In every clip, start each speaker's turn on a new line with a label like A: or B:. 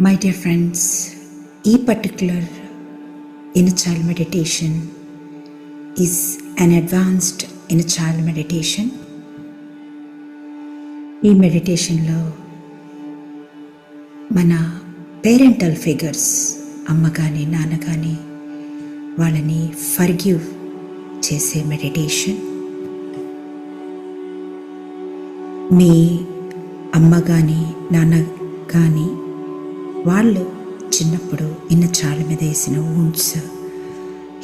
A: My dear friends, ఈ particular inner child meditation is an advanced inner child meditation. ఈ మెడిటేషన్లో మన parental figures అమ్మ కానీ నాన్న కానీ వాళ్ళని ఫర్గివ్ చేసే మెడిటేషన్. మీ అమ్మ కానీ నాన్న కానీ వాళ్ళు చిన్నప్పుడు ఇన్నర్ చైల్డ్ మీద వేసిన వూండ్స్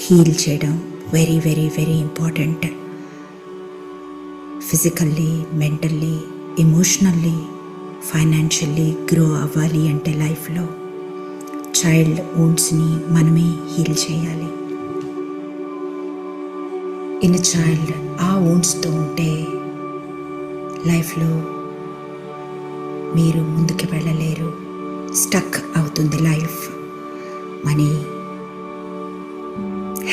A: హీల్ చేయడం very very very important. Physically, mentally, emotionally, financially grow అవ్వాలి అంటే లైఫ్లో చైల్డ్ వూండ్స్ని మనమే హీల్ చేయాలి. ఇన్నర్ చైల్డ్ ఆ వూండ్స్తో ఉంటే లైఫ్లో మీరు ముందుకు వెళ్ళలేరు, స్టక్ అవుతుంది లైఫ్. మనీ,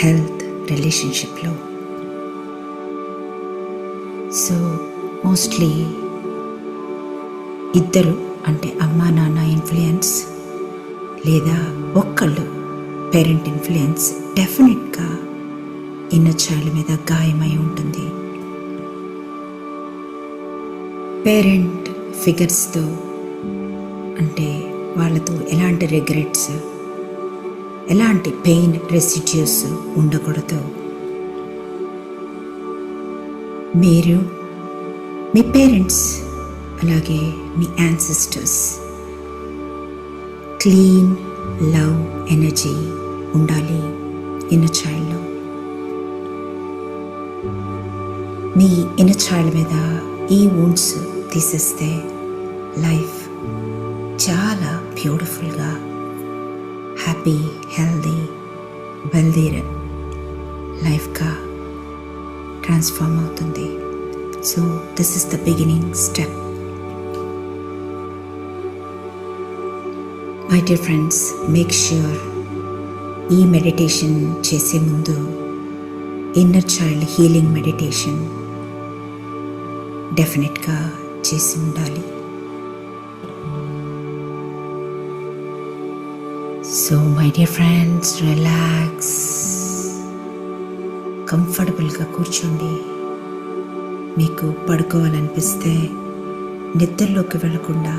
A: హెల్త్, రిలేషన్షిప్లో. సో మోస్ట్లీ ఇద్దరు అంటే అమ్మా నాన్న ఇన్ఫ్లుయెన్స్ లేదా ఒక్కళ్ళు పేరెంట్ ఇన్ఫ్లుయెన్స్ డెఫినెట్గా ఇన్నర్ చైల్డ్ మీద గాయమై ఉంటుంది. పేరెంట్ ఫిగర్స్తో అంటే వాళ్ళతో ఎలాంటి రిగ్రెట్స్, ఎలాంటి పెయిన్ రెసిడ్యూస్ ఉండకూడదు. మీరు, మీ పేరెంట్స్, అలాగే మీ యాన్సిస్టర్స్ క్లీన్ లవ్ ఎనర్జీ ఉండాలి ఇన్నర్ చైల్డ్లో. మీ ఇన్నర్ చైల్డ్ మీద ఈ వూండ్స్ తీసేస్తే లైఫ్ చాలా బ్యూటిఫుల్గా, హ్యాపీ, హెల్దీ, వెల్దీ లైఫ్గా ట్రాన్స్ఫార్మ్ అవుతుంది. So this is the beginning step. My dear friends, make sure ఈ మెడిటేషన్ చేసే ముందు ఇన్నర్ చైల్డ్ హీలింగ్ మెడిటేషన్ డెఫినెట్గా చేసి ఉండాలి. So my dear friends, relax, కంఫర్టబుల్గా కూర్చోండి. మీకు పడుకోవాలనిపిస్తే నిద్రలోకి వెళ్ళకుండా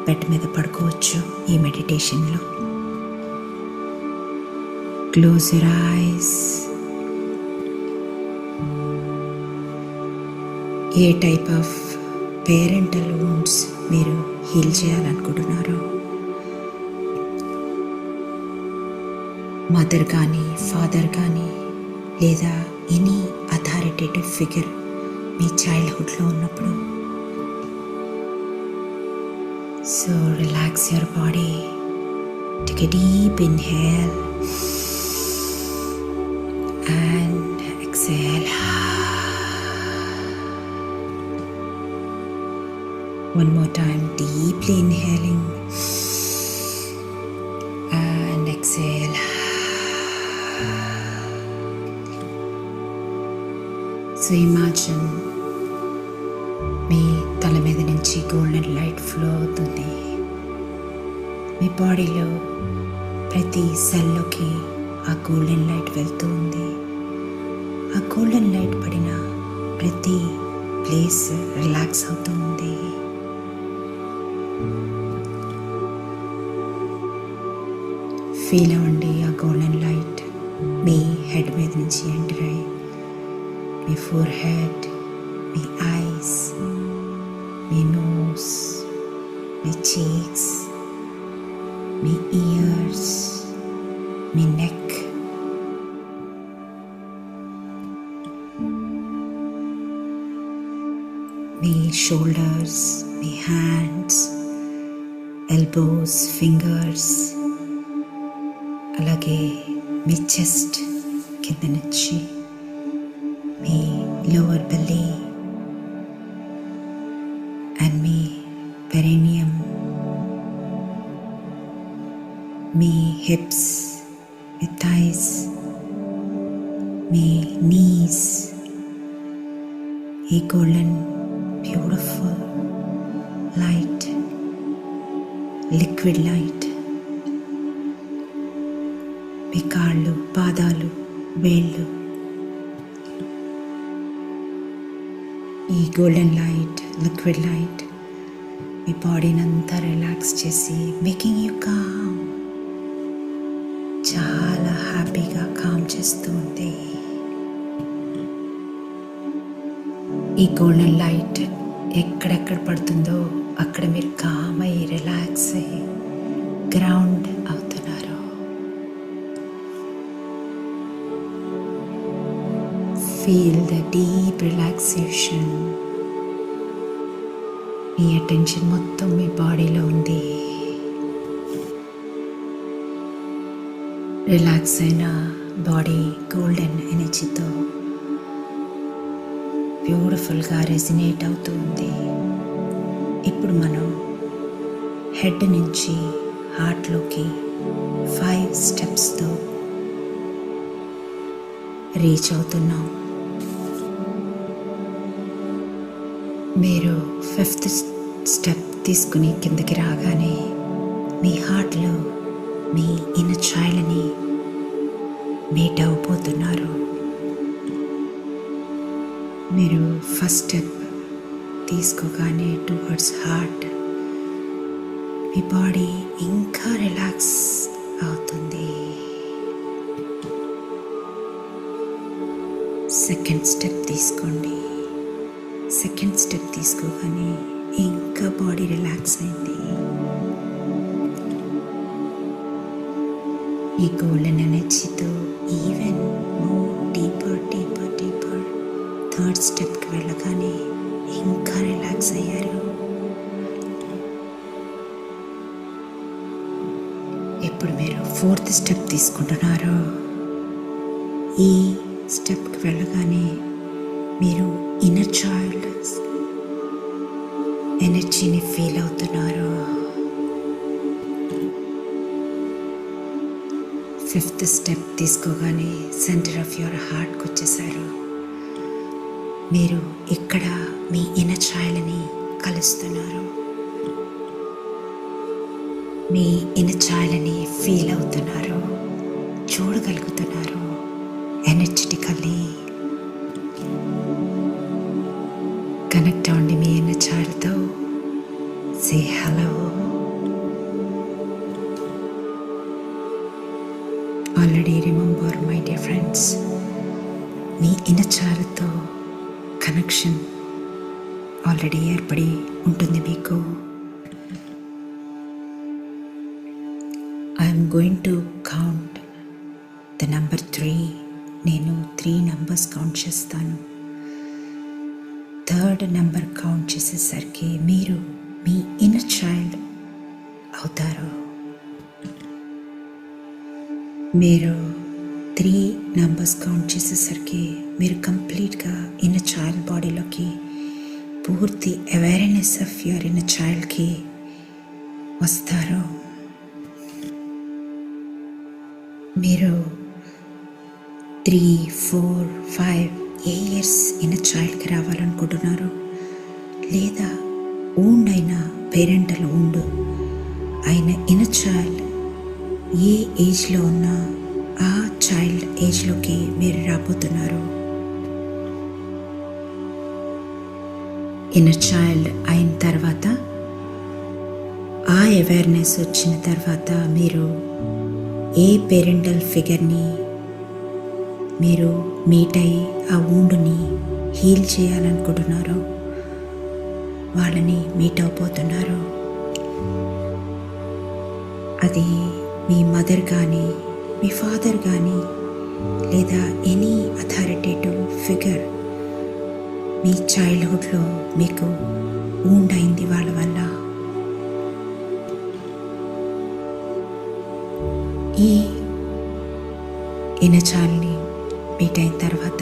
A: బెడ్ మీద పడుకోవచ్చు ఈ మెడిటేషన్లో. Close your eyes. ఏ టైప్ ఆఫ్ పేరెంటల్ వూండ్స్ మీరు హీల్ చేయాలనుకుంటున్నారో, మదర్ కానీ, ఫాదర్ కానీ, లేదా ఎనీ అథారిటేటివ్ ఫిగర్ మీ చైల్డ్హుడ్లో ఉన్నప్పుడు. So relax your body. Take a deep inhale and exhale. One more time, deeply inhaling and exhale. So imagine మీ తల మీద నుంచి గోల్డెన్ లైట్ ఫ్లో అవుతుంది. మీ బాడీలో ప్రతి సెల్లోకి ఆ గోల్డెన్ లైట్ వెళ్తూ ఉంది. ఆ గోల్డెన్ లైట్ పడిన ప్రతి ప్లేస్ రిలాక్స్ అవుతూ ఉంది. ఫీల్ అవ్వండి ఆ గోల్డెన్ లైట్ మీ హెడ్ మీద నుంచి ఎంటర్ అయ్యి మీ ఫోర్ హెడ్, మీ ఐస్, మీ నోస్, మీ చీక్స్, మీ ఇయర్స్, మీ నెక్, మీ షోల్డర్స్, మీ హ్యాండ్స్, ఎల్బోస్, ఫింగర్స్, అలాగే మీ చెస్ట్ కింద నుంచి మీ లోవర్ బెల్లీ అండ్ మీ పెరేనియం, మీ హిప్స్, మీ థైస్, మీ నీస్, ఈ golden beautiful light liquid light మీ కాళ్ళు, పాదాలు, వేళ్ళు, ఈ గోల్డెన్ లైట్, లిక్విడ్ లైట్ మీ బాడీని అంతా రిలాక్స్ చేసి మేకింగ్ యూ కామ్, చాలా హ్యాపీగా కామ్ చేస్తూ ఉంది. ఈ గోల్డెన్ లైట్ ఎక్కడెక్కడ పడుతుందో అక్కడ మీరు కామ్ అయ్యి రిలాక్స్ అయ్యి గ్రౌండ్ అవుతున్నారు. Feel the deep relaxation. Me attention మొత్తం మీ బాడీలో ఉంది. రిలాక్స్ అయిన బాడీ గోల్డెన్ ఎనర్జీతో బ్యూటిఫుల్గా రెజినేట్ అవుతూ ఉంది. ఇప్పుడు మనం హెడ్ నుంచి హార్ట్లోకి 5 స్టెప్స్తో రీచ్ అవుతున్నాం. మీరు 5th స్టెప్ తీసుకుని కిందకి రాగానే మీ హార్ట్లో మీ ఇన్నర్ చైల్డ్ని మీట్ అవబోతున్నారు. మీరు ఫస్ట్ స్టెప్ తీసుకోగానే టువర్డ్స్ హార్ట్ మీ బాడీ ఇంకా రిలాక్స్ అవుతుంది. సెకండ్ స్టెప్ తీసుకోండి. సెకండ్ స్టెప్ తీసుకోగానే ఇంకా బాడీ రిలాక్స్ అయింది. ఈ గోల్డెన్ ఎనర్జీతో even more deeper deeper deeper third స్టెప్కి వెళ్ళగానే ఇంకా రిలాక్స్ అయ్యారు. ఇప్పుడు మీరు 4th స్టెప్ తీసుకుంటున్నారు. ఈ స్టెప్కి వెళ్ళగానే మీరు ఇన్నర్ చైల్డ్ ఎనర్జీని ఫీల్ అవుతున్నారు. 5th స్టెప్ తీసుకోగానే సెంటర్ ఆఫ్ యువర్ హార్ట్కి వచ్చేసారు. మీరు ఇక్కడ మీ ఇన్నర్ చైల్డ్ని కలుస్తున్నారు. మీ ఇన్నర్ చైల్డ్ని ఫీల్ అవుతున్నారు, చూడగలుగుతున్నారు. ఎనర్జెటికల్లీ కనెక్ట్ అవ్వండి మీ ఇన్నర్ చైల్డ్తో. Say hello. Already remember my dear friends, మీ ఇన్నర్ చైల్డ్తో కనెక్షన్ ఆల్రెడీ ఏర్పడి ఉంటుంది మీకు. I'm going to count the number 3. నేను 3 నెంబర్స్ కౌంట్ చేస్తాను. 3rd నెంబర్ కౌంట్ చేసేసరికి మీరు మీ ఇన్నర్ చైల్డ్ అవుతారు. మీరు 3 నెంబర్స్ కౌంట్ చేసేసరికి మీరు కంప్లీట్గా ఇన్నర్ చైల్డ్ బాడీలోకి పూర్తి అవేర్నెస్ ఆఫ్ యువర్ ఇన్నర్ చైల్డ్కి వస్తారు. మీరు 3, 4, 5 ఏ ఇయర్స్ ఇన్నర్ చైల్డ్కి రావాలనుకుంటున్నారు, లేదా ఊండ్ అయిన పేరెంటల్ ఊండ్ అయిన ఇన్నర్ చైల్డ్ ఏ ఏజ్లో ఉన్నా ఆ చైల్డ్ ఏజ్లోకి మీరు రాబోతున్నారు. ఇన్నర్ చైల్డ్ అయిన తర్వాత ఆ అవేర్నెస్ వచ్చిన తర్వాత మీరు ఏ పేరెంటల్ ఫిగర్ని మీరు మీట్ అయ్యి ఆ ఊండుని హీల్ చేయాలనుకుంటున్నారో వాళ్ళని మీట్ అవబోతున్నారు. అది మీ మదర్ కానీ, మీ ఫాదర్ కానీ, లేదా ఎనీ అథారిటేటివ్ ఫిగర్ మీ చైల్డ్హుడ్లో మీకు వూండ్ అయింది వాళ్ళ వల్ల. ఈ ఇన్నర్ చైల్డ్ని మీట్ అయిన తర్వాత,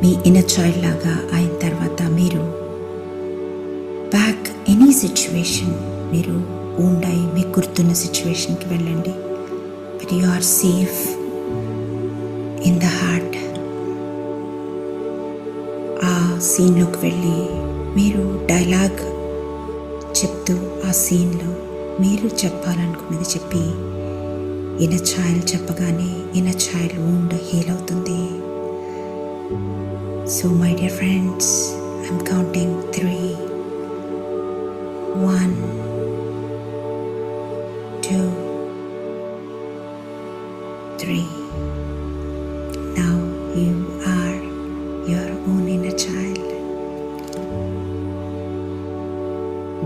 A: మీ ఇన్నర్ చైల్డ్ లాగా అయిన తర్వాత మీరు బ్యాక్ ఎనీ సిచ్యువేషన్, మీరు ఉండాయి మీకు గుర్తున్న సిచ్యువేషన్కి వెళ్ళండి. But you are safe in the heart. ఆ సీన్లోకి వెళ్ళి మీరు డైలాగ్ చెప్తూ ఆ సీన్లో మీరు చెప్పాలనుకున్నది చెప్పి ఇన్నర్ చైల్డ్ చెప్పగానే ఇన్నర్ చైల్డ్ వూండ్ హీల్ అవుతుంది. So my dear friends, I'm counting 3, 1, 2, 3. Now you are your own inner child.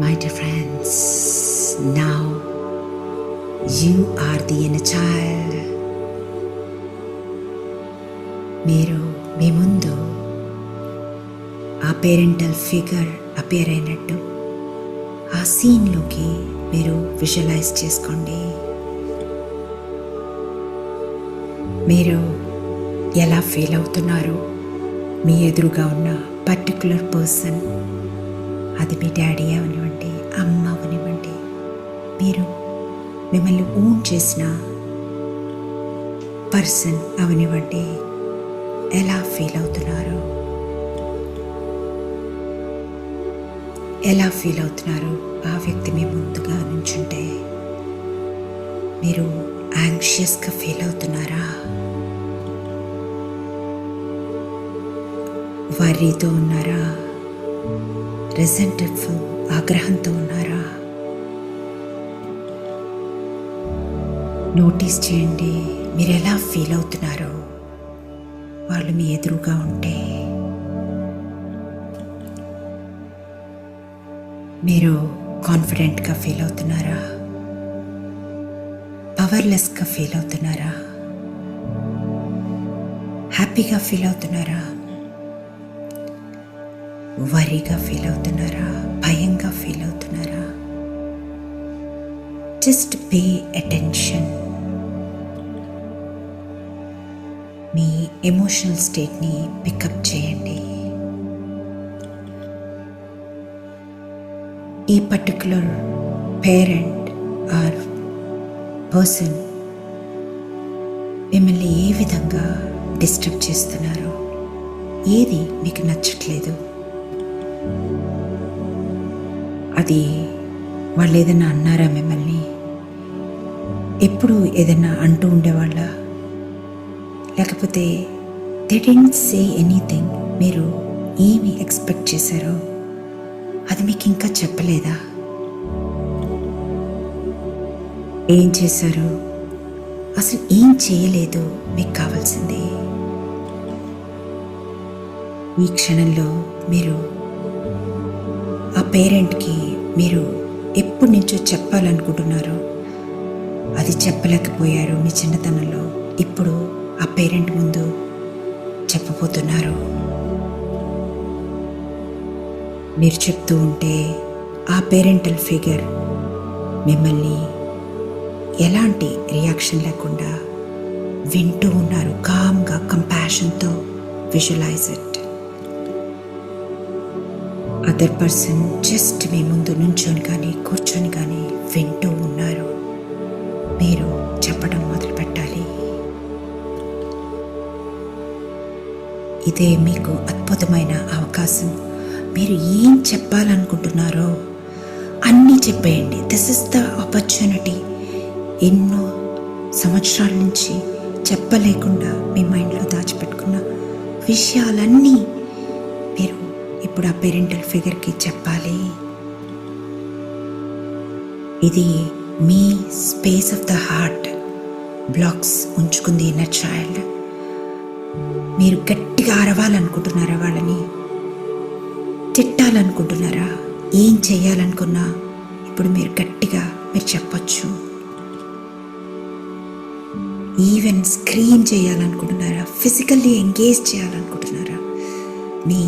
A: My dear friends, now you are the inner child. మీరు మీ ముందు ఆ పేరెంటల్ ఫిగర్ అపియర్ అయినట్టు ఆ సీన్లోకి మీరు visualise చేసుకోండి. మీరు ఎలా ఫీల్ అవుతున్నారు, మీ ఎదురుగా ఉన్న పర్టికులర్ పర్సన్, అది మీ డాడీ అవనివ్వండి, అమ్మ అవనివ్వండి, మీరు మిమ్మల్ని ఓన్ చేసిన పర్సన్ అవనివ్వండి, ఎలా ఫీల్ అవుతున్నారు, ఎలా ఫీల్ అవుతున్నారు ఆ వ్యక్తి మీ ముందుగా నుంచుంటే? మీరు యాంగ్షియస్గా ఫీల్ అవుతున్నారా? వర్రీతో ఉన్నారా? రెసెంట్ఫుల్ ఆగ్రహంతో ఉన్నారా? నోటీస్ చేయండి మీరు ఎలా ఫీల్ అవుతున్నారో వాళ్ళు మీ ఎదురుగా ఉంటే. మీరు కాన్ఫిడెంట్గా ఫీల్ అవుతున్నారా? పవర్లెస్గా ఫీల్ అవుతున్నారా? హ్యాపీగా ఫీల్ అవుతున్నారా? వరీగా ఫీల్ అవుతున్నారా? భయంగా ఫీల్ అవుతున్నారా? Just pay attention. మీ ఎమోషనల్ స్టేట్ని పికప్ చేయండి. ఈ పర్టిక్యులర్ పేరెంట్ ఆర్ పర్సన్ మిమ్మల్ని ఏ విధంగా డిస్టర్బ్ చేస్తున్నారు, ఏది మీకు నచ్చట్లేదు, అది వాళ్ళు ఏదైనా అన్నారా మిమ్మల్ని? ఎప్పుడు ఏదైనా అంటూ ఉండేవాళ్ళ? లేకపోతే దే డిడ్ంట్ సే ఎనీథింగ్, మీరు ఏమి ఎక్స్పెక్ట్ చేశారో అది మీకు ఇంకా చెప్పలేదా? ఏం చేశారు? అసలు ఏం చేయలేదు మీకు కావాల్సింది. ఈ క్షణంలో మీరు ఆ పేరెంట్కి మీరు ఎప్పటి నుంచో చెప్పాలనుకుంటున్నారో అది చెప్పలేకపోయారు మీ చిన్నతనంలో, ఇప్పుడు ఆ పేరెంట్ ముందు చెప్పబోతున్నారు. మీరు చెప్తూ ఉంటే ఆ పేరెంటల్ ఫిగర్ మిమ్మల్ని ఎలాంటి రియాక్షన్ లేకుండా వింటూ ఉన్నారు. కామ్గా, కంపాషన్తో visualise it. Other person just మీ ముందు నుంచొని కానీ కూర్చొని కానీ వింటూ ఉన్నారు. మీరు చెప్పడం మొదలు పెట్టాలి. ఇదే మీకు అద్భుతమైన అవకాశం. మీరు ఏం చెప్పాలనుకుంటున్నారో అన్నీ చెప్పేయండి. This is the opportunity. ఎన్నో సంవత్సరాల నుంచి చెప్పలేకుండా మీ మైండ్లో దాచిపెట్టుకున్న విషయాలన్నీ మీరు ఇప్పుడు ఆ పేరెంటల్ ఫిగర్కి చెప్పాలి. ఇది మీ space of the heart blocks ఉంచుకుంది ఇన్నర్ చైల్డ్. మీరు గట్టిగా అరవాలనుకుంటున్నారా? వాళ్ళని తిట్టాలనుకుంటున్నారా? ఏం చేయాలనుకున్నా ఇప్పుడు మీరు గట్టిగా మీరు చెప్పొచ్చు. ఈవెన్ స్క్రీన్ చేయాలనుకుంటున్నారా? ఫిజికల్లీ ఎంగేజ్ చేయాలనుకుంటున్నారా? మీ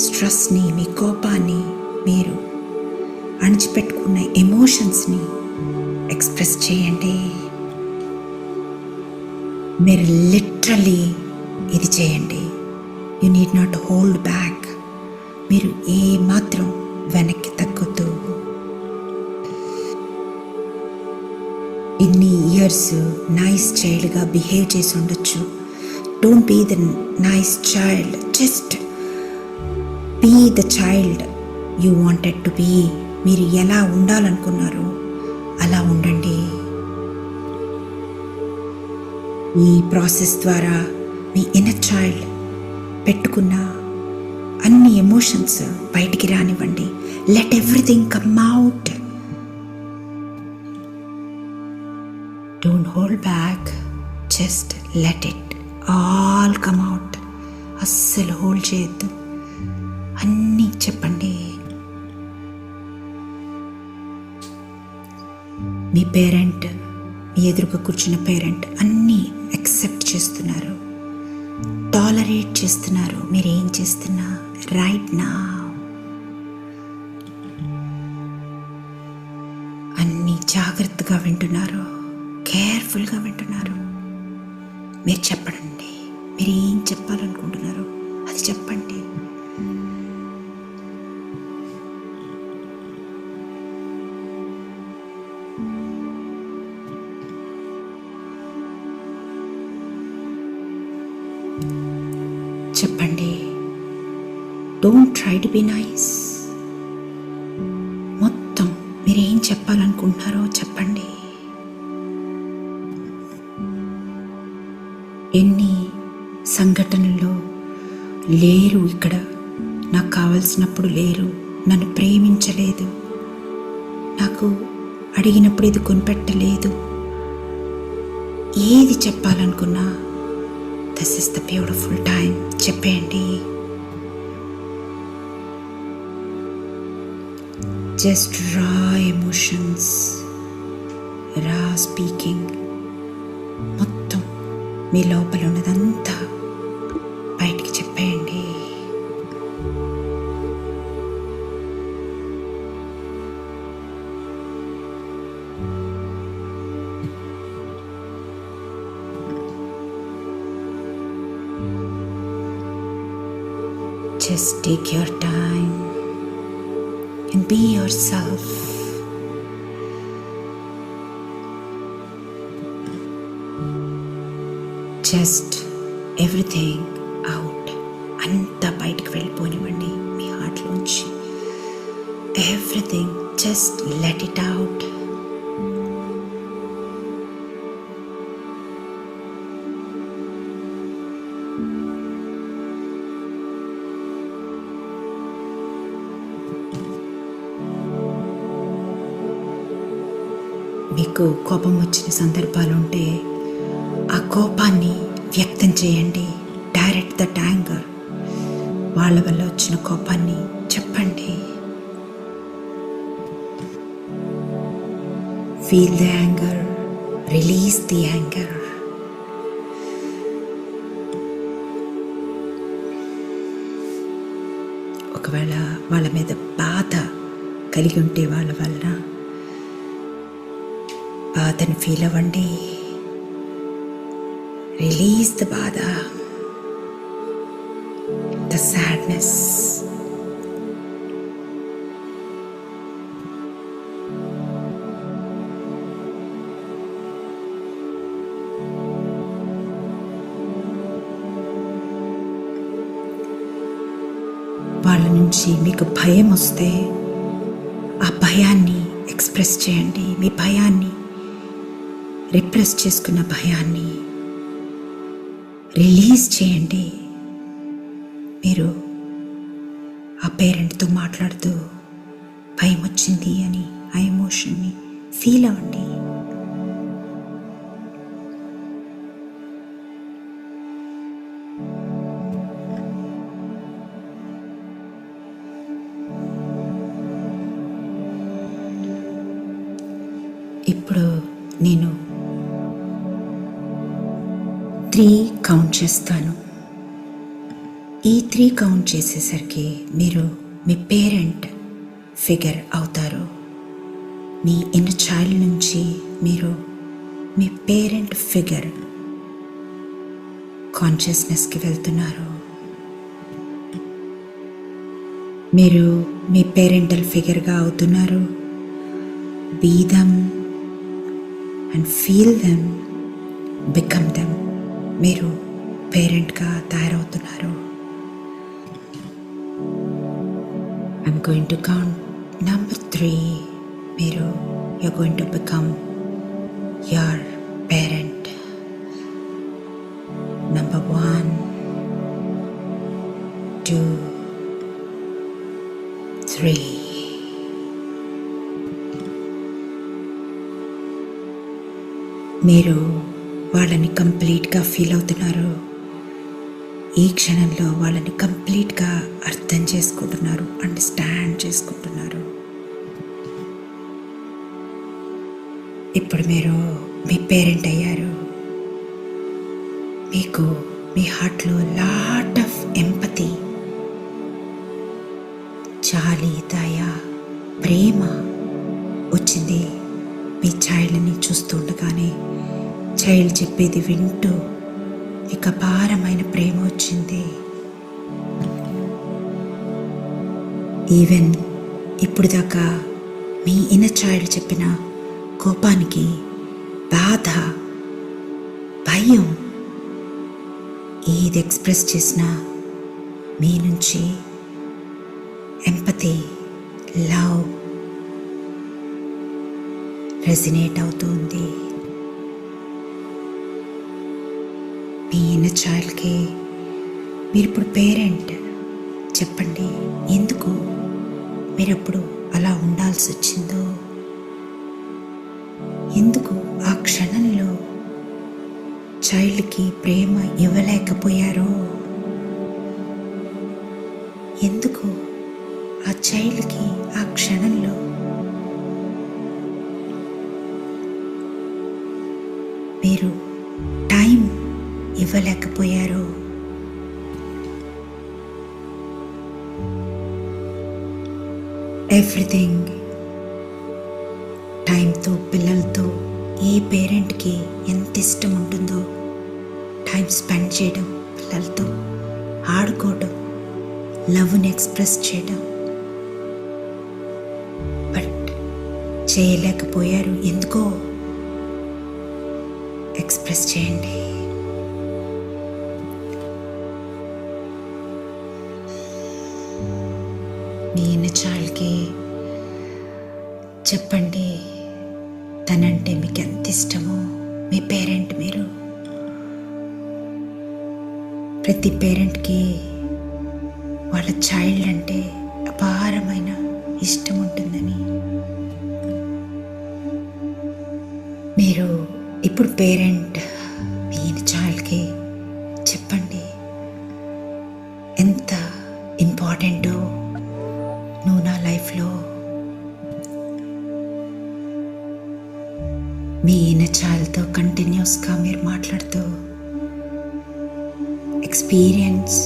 A: స్ట్రెస్ని, మీ కోపాన్ని, మీరు అణిచిపెట్టుకున్న ఎమోషన్స్ని ఎక్స్ప్రెస్ చేయండి. మీరు లిటరలీ ఇది చేయండి. You need not hold back. మీరు ఏ మాత్రం వెనక్కి తగ్గొద్దు. ఇన్ని ఇయర్స్ నైస్ చైల్డ్గా బిహేవ్ చేసి ఉండొచ్చు. Don't be the nice child, just be the child you wanted to be. మీరు ఎలా ఉండాలనుకున్నారో అలా ఉండండి. ఈ ప్రాసెస్ ద్వారా మీ ఇన్నర్ చైల్డ్ పెట్టుకున్న అన్ని ఎమోషన్స్ బయటికి రానివ్వండి. Let everything come out. Don't hold back, just let it all come out. అస్సలు హోల్డ్ చేయొద్దు, అన్నీ చెప్పండి. మీ పేరెంట్, మీ ఎదురుగా కూర్చున్న పేరెంట్ అన్నీ యాక్సెప్ట్ చేస్తున్నారు, టాలరేట్ చేస్తున్నారు. మీరేం చేస్తున్నా రైట్ నా అన్నీ జాగ్రత్తగా వింటున్నారు, కేర్ఫుల్గా వింటున్నారు. మీరు చెప్పండి, మీరు ఏం చెప్పాలనుకుంటున్నారో అది చెప్పండి. చెప్పండి. Don't try to be nice. మొత్తం మీరేం చెప్పాలనుకుంటున్నారో చెప్పండి. ఎన్ని సంఘటనల్లో లేరు, ఇక్కడ నాకు కావలసినప్పుడు లేరు, నన్ను ప్రేమించలేదు, నాకు అడిగినప్పుడు ఇది కొనిపెట్టలేదు. ఏది చెప్పాలనుకున్నా this is the beautiful time. చెప్పేయండి. Just raw emotions, raw speaking, మొత్తం మీ లోపల ఉన్నదంతా బయటికి చెప్పేయండి. Just take your time and be yourself. Just everything out. అంతా బయటికి వెళ్ళిపోనివ్వండి మీ హార్ట్లోంచి. Everything just let it out. మీకు కోపం వచ్చిన సందర్భాలు ఉంటే ఆ కోపాన్ని వ్యక్తం చేయండి. Direct that anger. వాళ్ళ వల్ల వచ్చిన కోపాన్ని చెప్పండి. Feel the anger, release the anger. ఒకవేళ వాళ్ళ మీద బాధ కలిగి ఉంటే వాళ్ళ వల్ల బాధను ఫీల్ అవ్వండి. రిలీజ్ ద బాధ, ద సాడ్నెస్. వాళ్ళ నుంచి మీకు భయం వస్తే ఆ భయాన్ని ఎక్స్ప్రెస్ చేయండి. మీ భయాన్ని, రిప్రెస్ చేసుకున్న భయాన్ని రిలీజ్ చేయండి. మీరు ఆ పేరెంట్తో మాట్లాడుతూ భయం వచ్చింది అని ఆ ఎమోషన్ని ఫీల్ అవ్వండి. ఇప్పుడు నేను 3 కౌంట్ చేస్తాను. ఈ 3 కౌంట్ చేసేసరికి మీరు మీ పేరెంట్ ఫిగర్ అవుతారు. మీ ఇన్నర్ చైల్డ్ నుంచి మీరు మీ పేరెంట్ ఫిగర్ కాన్షియస్నెస్కి వెళ్తున్నారు. మీరు మీ పేరెంటల్ ఫిగర్గా అవుతున్నారు. Be them and feel them, become them. మీరు పేరెంట్గా తయారవుతున్నారు. I'm going to count Number 3, you're going to become your parent. Number 1, 2, 3. మీరు వాళ్ళని కంప్లీట్గా ఫీల్ అవుతున్నారు. ఈ క్షణంలో వాళ్ళని కంప్లీట్గా అర్థం చేసుకుంటున్నారు, అండర్స్టాండ్ చేసుకుంటున్నారు. ఇప్పుడు మీరు మీ పేరెంట్ అయ్యారు. మీకు మీ హార్ట్లో లాట్ ఆఫ్ ఎంపతి, జాలి, దయ, ప్రేమ వచ్చింది. మీ చైల్డ్ని చూస్తుండగానే చైల్డ్ చెప్పేది వింటూ ఇక అపారమైన ప్రేమ వచ్చింది. ఈవెన్ ఇప్పుడు దాకా మీ ఇన్నర్ చైల్డ్ చెప్పిన కోపానికి, బాధ, భయం ఏది ఎక్స్ప్రెస్ చేసినా మీ నుంచి ఎంపతి, లవ్ రెజినేట్ అవుతుంది. మీ ఇన్నర్ చైల్డ్కి మీరు ఇప్పుడు పేరెంట్. చెప్పండి, ఎందుకు మీరప్పుడు అలా ఉండాల్సి వచ్చిందో, ఎందుకు ఆ క్షణంలో చైల్డ్కి ప్రేమ ఇవ్వలేకపోయారో, ఎందుకు ఆ చైల్డ్కి ఆ క్షణంలో మీరు టైం ఇవ్వలేకపోయారో. ఎవ్రీథింగ్ టైంతో, పిల్లలతో ఏ పేరెంట్కి ఎంత ఇష్టం ఉంటుందో టైం స్పెండ్ చేయడం, పిల్లలతో ఆడుకోవడం, లవ్ని ఎక్స్ప్రెస్ చేయడం. బట్ చేయలేకపోయారు, ఎందుకో. ఎక్స్ప్రెస్ చేయండి. మీ ఇన్నర్ చైల్డ్కి చెప్పండి, తనంటే మీకు ఎంత ఇష్టమో. మీ పేరెంట్ మీరు. ప్రతి పేరెంట్కి వాళ్ళ చైల్డ్ అంటే అపారమైన ఇష్టం ఉంటుందని. మీరు ఇప్పుడు పేరెంట్. మీ చైల్డ్కి చెప్పండి ఎంత ఇంపార్టెంటో నువ్వు నా లైఫ్లో. మీ ఇన్నర్ చైల్డ్తో కంటిన్యూస్గా మీరు మాట్లాడుతూ experience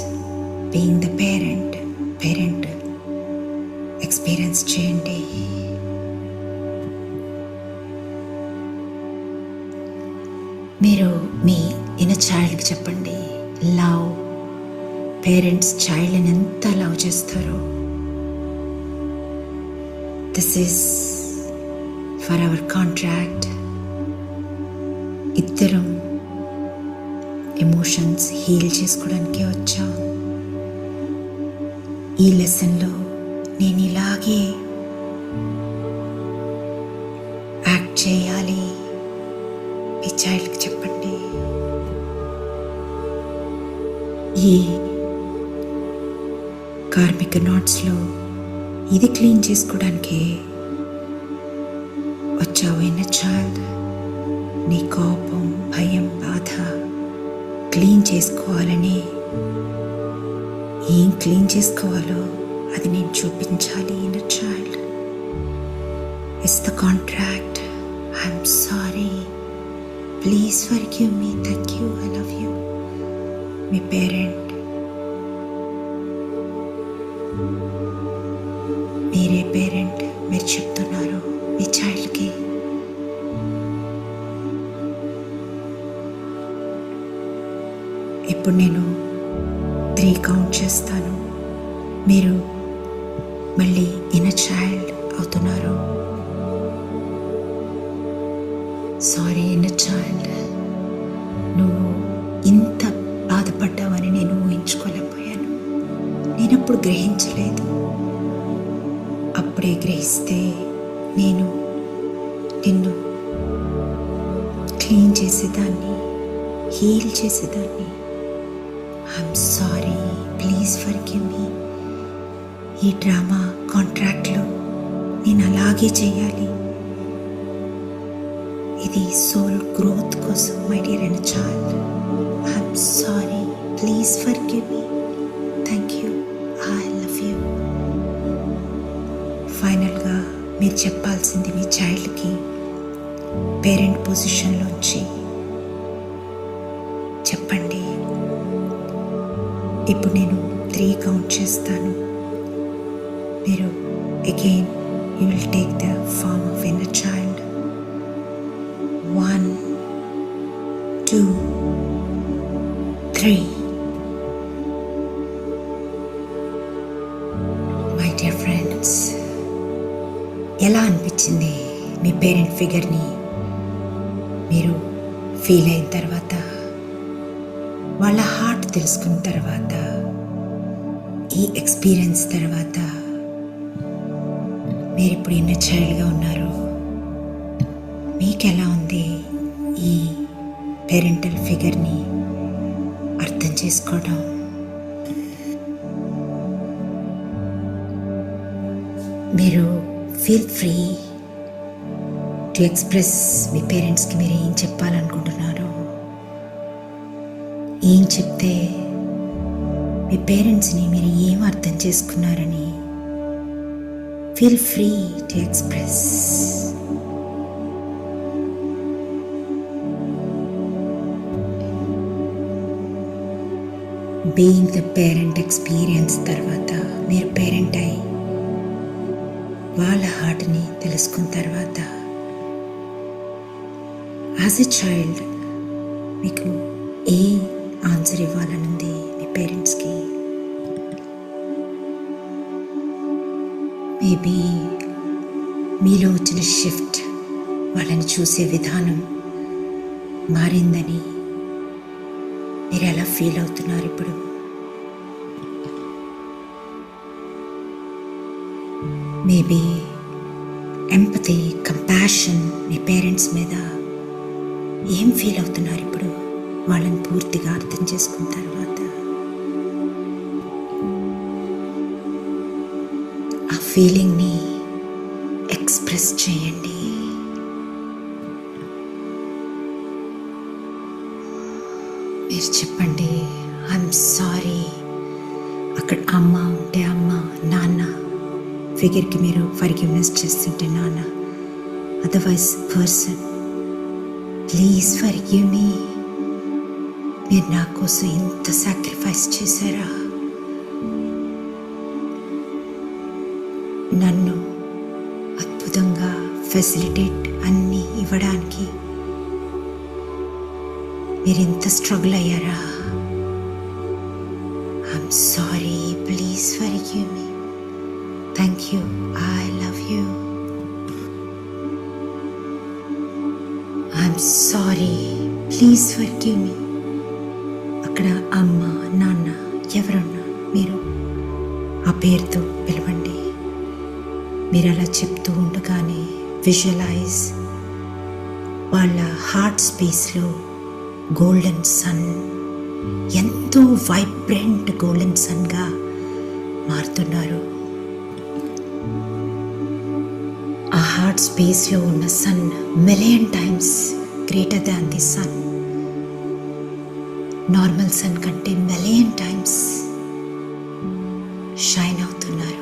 A: being the parent experience చేయండి. మీరు మీ ఇన్నర్ చైల్డ్కి చెప్పండి, లవ్. పేరెంట్స్ చైల్డ్ని ఎంత లవ్ చేస్తారో. This is for hour contract. ఇద్దరం ఎమోషన్స్ హీల్ చేసుకోవడానికి వచ్చాం. ఈ లెసన్లో నేను ఇలాగే యాక్ట్ చేయాలి. మీ చైల్డ్కి చెప్పండి. ఈ కార్మిక నాట్స్లో ఇది క్లీన్ చేసుకోవడానికి వచ్చావు. ఇన్నర్ చైల్డ్, నీ కోపం, భయం, బాధ క్లీన్ చేసుకోవాలని. ఏం క్లీన్ చేసుకోవాలో అది నేను చూపించాలి. Inner child, it's the contract. I'm sorry, please forgive me, thank you, I love you. Me parent, మీరే పేరెంట్. మీరు చెప్తున్నారు మీ చైల్డ్కి. ఇప్పుడు నేను 3 కౌంట్ చేస్తాను. మీరు మళ్ళీ ఇన్నర్ చైల్డ్ అవుతున్నారు. సారీ ఇన్నర్ చైల్డ్, నువ్వు ఇంత బాధపడ్డావని నేను ఊహించుకోలేకపోయాను. నేనప్పుడు గ్రహించలేదు. అప్పుడు అప్పుడే గ్రహిస్తే నేను నిన్ను క్లీన్ చేసేదాన్ని, హీల్ చేసేదాన్ని. ఐఎమ్ సారీ, ప్లీజ్ ఫర్గివ్ మీ. ఈ డ్రామా కాంట్రాక్ట్లో నేను అలాగే చేయాలి. ఇది సోల్ గ్రోత్ కోసం my dear and child. I'm sorry, please forgive me. Thank you, I love you. ఫైనల్గా మీరు చెప్పాల్సింది మీ చైల్డ్కి పేరెంట్ పొజిషన్లోంచి చెప్పండి. ఇప్పుడు నేను 3 కౌంట్ చేస్తాను. మీరు again you will take the form of inner child. 1, 2, 3. My dear friends, ఎలా అనిపించింది మీ పేరెంట్ ఫిగర్ని మీరు ఫీల్ అయిన తర్వాత, వాళ్ళ హార్ట్ తెలుసుకున్న తర్వాత, ఈ ఎక్స్పీరియన్స్ తర్వాత మీరు ఇప్పుడు ఇన్నర్ చైల్డ్గా ఉన్నారు. మీకు ఎలా ఉంది ఈ పేరెంటల్ ఫిగర్ని అర్థం చేసుకోవడం? మీరు ఫీల్ ఫ్రీ టు ఎక్స్ప్రెస్ మీ పేరెంట్స్కి మీరు ఏం చెప్పాలనుకుంటున్నారు. ఏం చెప్తే మీ పేరెంట్స్ని మీరు ఏం అర్థం చేసుకున్నారని feel free to express. Being the parent experience తర్వాత, మీరు పేరెంట్ అయి వాళ్ళ హార్ట్ని తెలుసుకున్న తర్వాత, యాజ్ ఎ చైల్డ్ మీకు ఏ ఆన్సర్ ఇవ్వాలనుంది మీ పేరెంట్స్కి? మేబీ మీలో వచ్చిన షిఫ్ట్, వాళ్ళని చూసే విధానం మారిందని మీరు ఎలా ఫీల్ అవుతున్నారు ఇప్పుడు? మేబీ ఎంపతి, కంపాషన్ మీ పేరెంట్స్ మీద ఏం ఫీల్ అవుతున్నారు ఇప్పుడు వాళ్ళని పూర్తిగా అర్థం చేసుకున్న తర్వాత? ఆ ఫీలింగ్ని ఎక్స్ప్రెస్ చేయండి. మీరు చెప్పండి, ఐఎమ్ సారీ. అక్కడ అమ్మ ఉంటే అమ్మ, నాన్న ఫిగర్కి మీరు ఫర్గివ్నెస్ చేస్తుంటే నాన్న, అదర్వైజ్ పర్సన్, ప్లీజ్ ఫర్గివ్ మీ. మీరు నా కోసం ఇంత సాక్రిఫైస్ చేశారా? నన్ను అద్భుతంగా ఫెసిలిటేట్ అన్నీ ఇవ్వడానికి మీరు ఇంత స్ట్రగుల్ అయ్యారా? I'm sorry, please forgive me. Thank you, I love you. I'm sorry, please forgive మీ. అక్కడ అమ్మ, నాన్న ఎవరన్నా మీరు ఆ పేరుతో పిలవండి. మీరు అలా చెప్తూ ఉండగానే విజువలైజ్ వాళ్ళ హార్ట్ స్పేస్లో గోల్డెన్ సన్, ఎంతో వైబ్రెంట్ గోల్డెన్ సన్గా మారుతున్నారు. ఆ హార్ట్ స్పేస్లో ఉన్న sun million times greater than the sun. Normal sun కంటే మిలియన్ టైమ్స్ షైన్ అవుతున్నారు.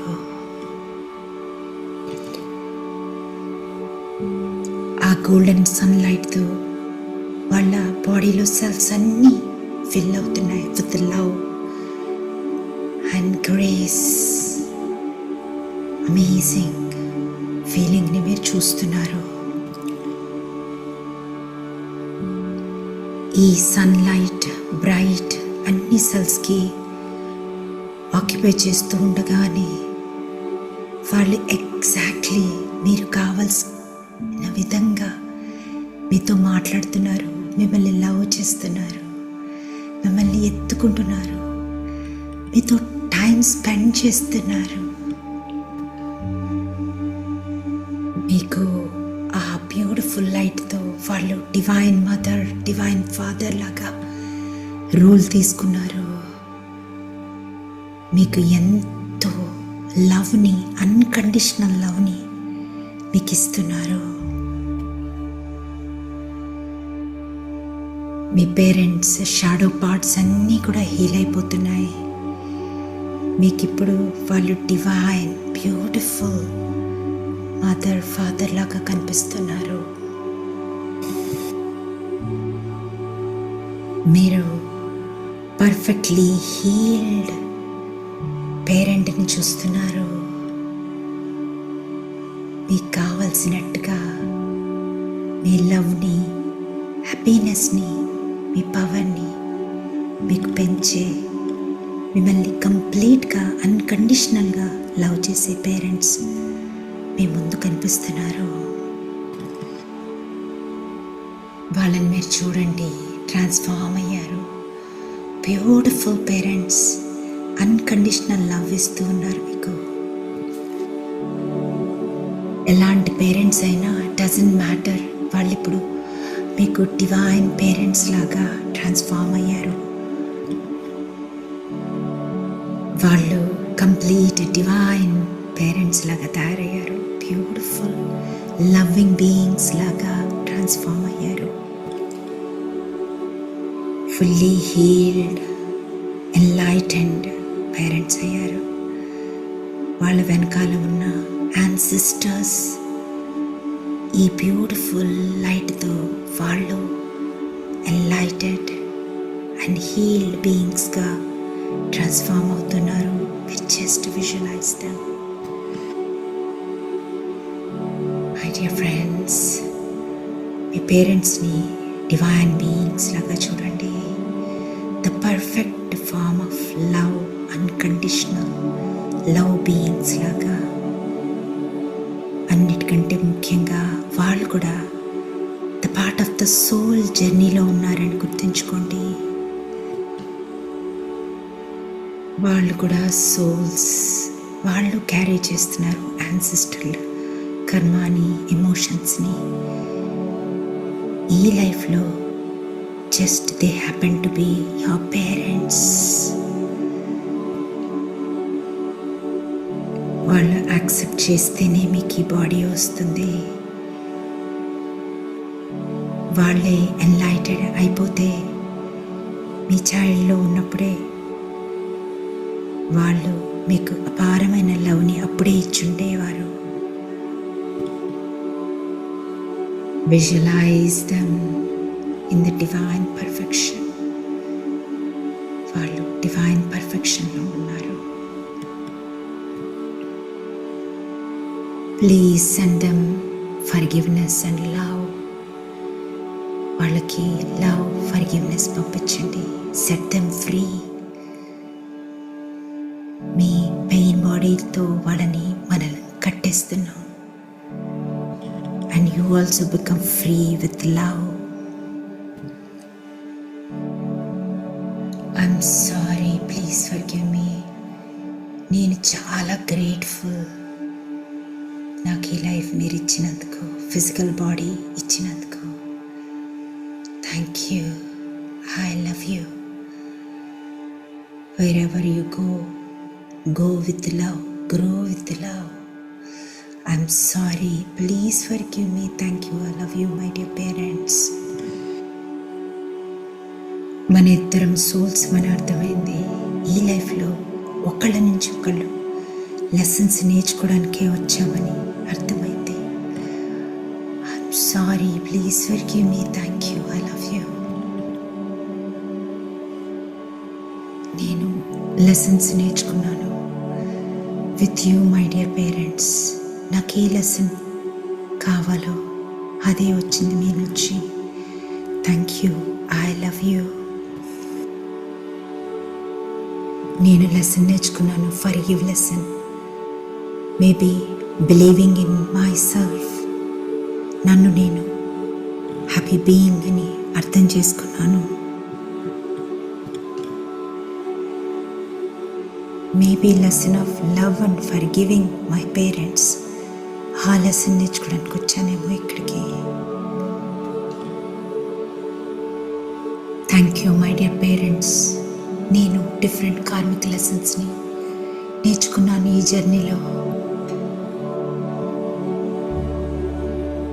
A: ఆ గోల్డెన్ సన్లైట్తో వాళ్ళ బాడీలో సెల్స్ అన్నీ ఫిల్ అవుతున్నాయి with love and grace. Amazing ఫీలింగ్ని మీరు చూస్తున్నారు. ఈ సన్లైట్ బ్రైట్ అన్ని సెల్స్కి ఆక్యుపై చేస్తూ ఉండగానే వాళ్ళు ఎగ్జాక్ట్లీ మీరు కావాల్సిన విధంగా మీతో మాట్లాడుతున్నారు, మిమ్మల్ని లవ్ చేస్తున్నారు, మిమ్మల్ని ఎత్తుకుంటున్నారు, మీతో టైం స్పెండ్ చేస్తున్నారు. మీకు ఆ బ్యూటిఫుల్ లైట్తో వాళ్ళు డివైన్ మదర్, డివైన్ ఫాదర్ లాగా రూల్ తీసుకున్నారు. మీకు ఎంతో లవ్ని, అన్కండిషనల్ లవ్ని మీకు ఇస్తున్నారు. మీ పేరెంట్స్ షాడో పార్ట్స్ అన్నీ కూడా హీల్ అయిపోతున్నాయి. మీకు ఇప్పుడు వాళ్ళు డివైన్ బ్యూటిఫుల్ మదర్, ఫాదర్ లాగా కనిపిస్తున్నారు. మీరు పర్ఫెక్ట్లీ హీల్డ్ పేరెంట్ని చూస్తున్నారు. మీకు కావలసినట్టుగా మీ లవ్ని, హ్యాపీనెస్ని, మీ పవర్ని మీకు పెంచే, మిమ్మల్ని కంప్లీట్గా అన్కండిషనల్గా లవ్ చేసే పేరెంట్స్ మీ ముందు కనిపిస్తున్నారు. వాళ్ళని మీరు చూడండి, ట్రాన్స్ఫార్మ్ అయ్యారు. బ్యూటిఫుల్ పేరెంట్స్ అన్కండిషనల్ లవ్ ఇస్తూ ఉన్నారు మీకు. ఎలాంటి పేరెంట్స్ అయినా డజంట్ మ్యాటర్, వాళ్ళు ఇప్పుడు మీకు డివైన్ పేరెంట్స్ లాగా ట్రాన్స్ఫార్మ్ అయ్యారు. వాళ్ళు కంప్లీట్ డివైన్ పేరెంట్స్ లాగా తయారయ్యారు. బ్యూటిఫుల్ లవ్వింగ్ బీయింగ్స్ లాగా ట్రాన్స్ఫార్మ్ అయ్యారు. ఫుల్లీ హీల్డ్, ఎన్లైటెండ్ పేరెంట్స్ అయ్యారు. వాళ్ళ వెనకాల ఉన్న యాన్సిస్టర్స్ ఈ బ్యూటిఫుల్ లైట్తో వాళ్ళు ఎన్లైటెడ్ అండ్ హీల్డ్ బీయింగ్స్గా ట్రాన్స్ఫార్మ్ అవుతున్నారు. Just visualise them. My dear friends, మీ పేరెంట్స్ని డివైన్ బీయింగ్స్ లాగా చూడండి. The perfect form of love, unconditional love beings లాగా. అన్నిటికంటే ముఖ్యంగా వాళ్ళు కూడా the part of the soul జర్నీలో ఉన్నారని గుర్తుంచుకోండి. వాళ్ళు కూడా సోల్స్, వాళ్ళు క్యారీ చేస్తున్నారు యాన్సిస్ట్రల్ కర్మాని, ఎమోషన్స్ని. ఈ లైఫ్లో just they happen to be your parents. వాళ్ళు యాక్సెప్ట్ చేస్తేనే మీకు ఈ బాడీ వస్తుంది. వాళ్ళే ఎన్లైటెడ్ అయిపోతే, మీ చైల్డ్లో ఉన్నప్పుడే వాళ్ళు మీకు అపారమైన లవ్ని అప్పుడే ఇచ్చుండేవారు. Visualize them in the divine perfection. వాళ్ళు డివైన్ పర్ఫెక్షన్లో ఉన్నారు. Please send them forgiveness and love. వాళ్ళకి లవ్, ఫర్గివ్నెస్ పంపించండి. Set them free. మీ పెయిన్ బాడీతో వాళ్ళని మనల్ని కట్టేస్తున్నాం. And you also become free with love. I'm sorry, please forgive me. నేను చాలా గ్రేట్ఫుల్ నాకు ఈ లైఫ్ మీరు ఇచ్చినందుకు, ఫిజికల్ బాడీ ఇచ్చినందుకు. Thank you. I love you. wherever you go with love, grow with love. I'm sorry, please forgive me. Thank you. I love you, my dear parents. మన ఇద్దరం souls మన అర్థమైంది. ఈ లైఫ్లో ఒకళ్ళ నుంచి ఒకళ్ళు లెసన్స్ నేర్చుకోవడానికే వచ్చామని అర్థమైంది. I'm sorry, please forgive me. Thank you. I love you. నేను లెసన్స్ నేర్చుకున్నాను with you, my dear parents. నాకు ఏ లెసన్ కావాలో అదే వచ్చింది మీ నుంచి. Thank you. I love you. నేను లెసన్ నేర్చుకున్నాను, forgive lesson. Maybe believing in my self. నన్ను నేను హ్యాపీ బీయింగ్ అని అర్థం చేసుకున్నాను. Maybe lesson of love and forgiving my parents ఆ లెసన్ నేర్చుకోవడానికి వచ్చానేమో ఇక్కడికి. Thank you my dear parents. నేను డిఫరెంట్ కార్మిక లెసన్స్ని నేర్చుకున్నాను ఈ జర్నీలో.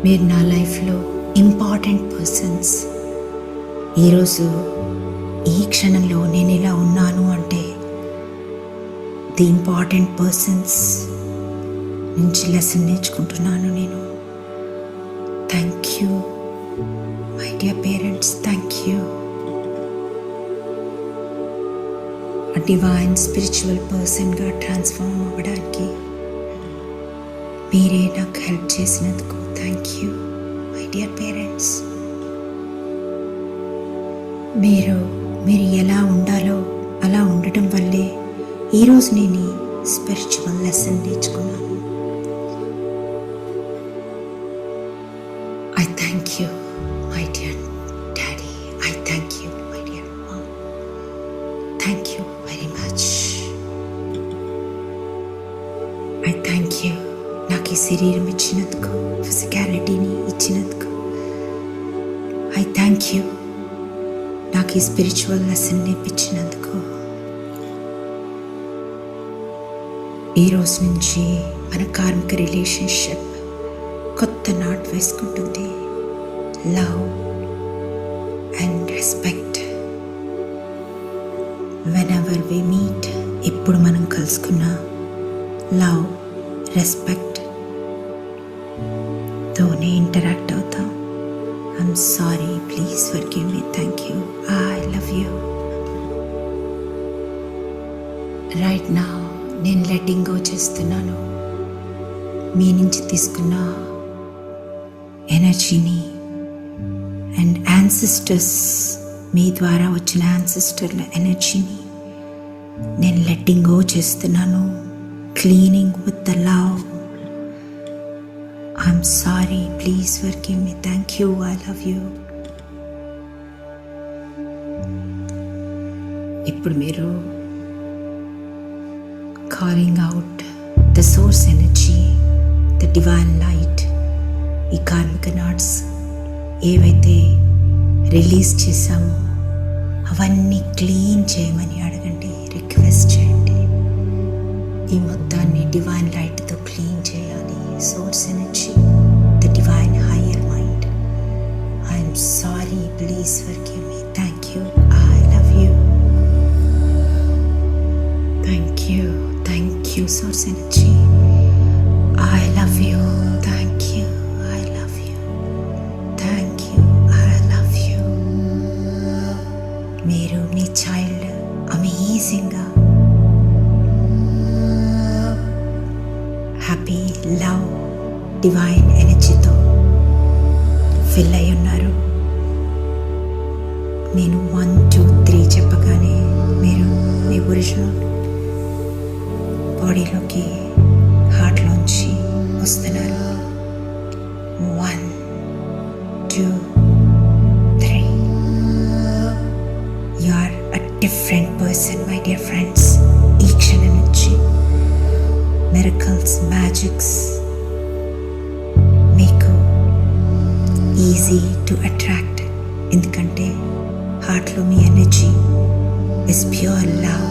A: మీరు నా లైఫ్లో ఇంపార్టెంట్ పర్సన్స్. ఈరోజు ఈ క్షణంలో నేను ఇలా ఉన్నాను అంటే ది ఇంపార్టెంట్ పర్సన్స్ నుంచి లెసన్ నేర్చుకుంటున్నాను నేను. Thank you my dear parents, thank you. Divine spiritual పర్సన్గా ట్రాన్స్ఫార్మ్ అవ్వడానికి మీరే నాకు హెల్ప్ చేసినందుకు thank you my dear parents. మీరు ఎలా ఉండాలో అలా ఉండటం వల్లే ఈరోజు నేను స్పిరిచువల్ లెసన్ నేర్చుకున్నాను. I thank you my dear daddy, I thank you my dear mom, thank you very much. I thank you నాకు ఈ శరీరం ఇచ్చినందుకు, ఫిజికాలిటీని ఇచ్చినందుకు. ఐ థ్యాంక్ యూ నాకు ఈ స్పిరిచువల్ లెసన్ నేర్పించినందుకు. ఈరోజు నుంచి మన కార్మిక రిలేషన్షిప్ కొత్త నాట్ వేసుకుంటుంది. Love and respect. Whenever we meet, ఎప్పుడు మనం కలుసుకున్నా లవ్, రెస్పెక్ట్ తోనే ఇంటరాక్ట్ అవుతాం. I'm sorry, please forgive me, thank you, I love you. Right now నేను లెట్టింగ్ గో చేస్తున్నాను. మీ నుంచి తీసుకున్న ఎనర్జీని అండ్ యాన్సిస్టర్స్, మీ ద్వారా వచ్చిన యాన్సిస్టర్ల ఎనర్జీని నేను లెట్టింగ్ గో చేస్తున్నాను. Cleaning with the love. I'm sorry, please forgive me, thank you, I love you. ఇప్పుడు మీరు calling out the source energy, the divine light. ఈ కార్మిక నాట్స్ ఏవైతే రిలీజ్ చేశామో అవన్నీ క్లీన్ చేయమని అడగండి, రిక్వెస్ట్ చేయండి. ఈ మొత్తాన్ని డివైన్ లైట్తో క్లీన్ చేయాలి. Source energy, the divine higher mind. I'm sorry, please forgive me, thank you, I love you. Thank you, thank you source energy, I love you, thank you, I love you, thank you, I love you. మీరు మీ child అమేజింగ్గా happy, love, divine ఎనర్జీతో fill అయి ఉన్నారు. నేను 1, 2, 3 చెప్పగానే మీరు మీ original బాడీలోకి, హార్ట్లోంచి వస్తున్నారు. 1, 2, 3. You are a different person my dear friends. ఈ క్షణం నుంచి మిరకల్స్, మ్యాజిక్స్ మీకు ఈజీ టు అట్రాక్ట్. ఎందుకంటే హార్ట్లో మీ ఎనర్జీ ఇస్ ప్యూర్ లవ్.